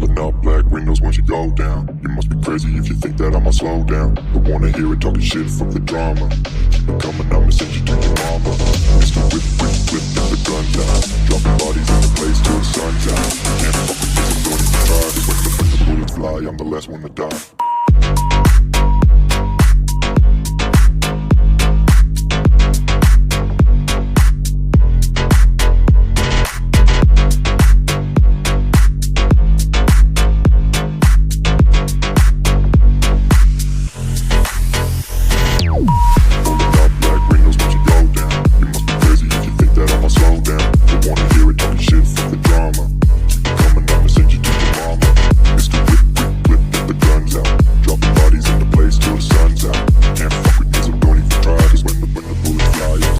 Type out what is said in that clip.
Rolling up black windows once you go down. You must be crazy if you think that I'ma slow down. Don't wanna hear it talking shit, fuck the drama. Keep it coming, I'ma send you to your mama. Mr. Whip, whip, whip, get the guns out. Dropping bodies in the place till the sun's out. Can't fuck with this, don't even try. Cause when the bullets fly, I'm the last one to die.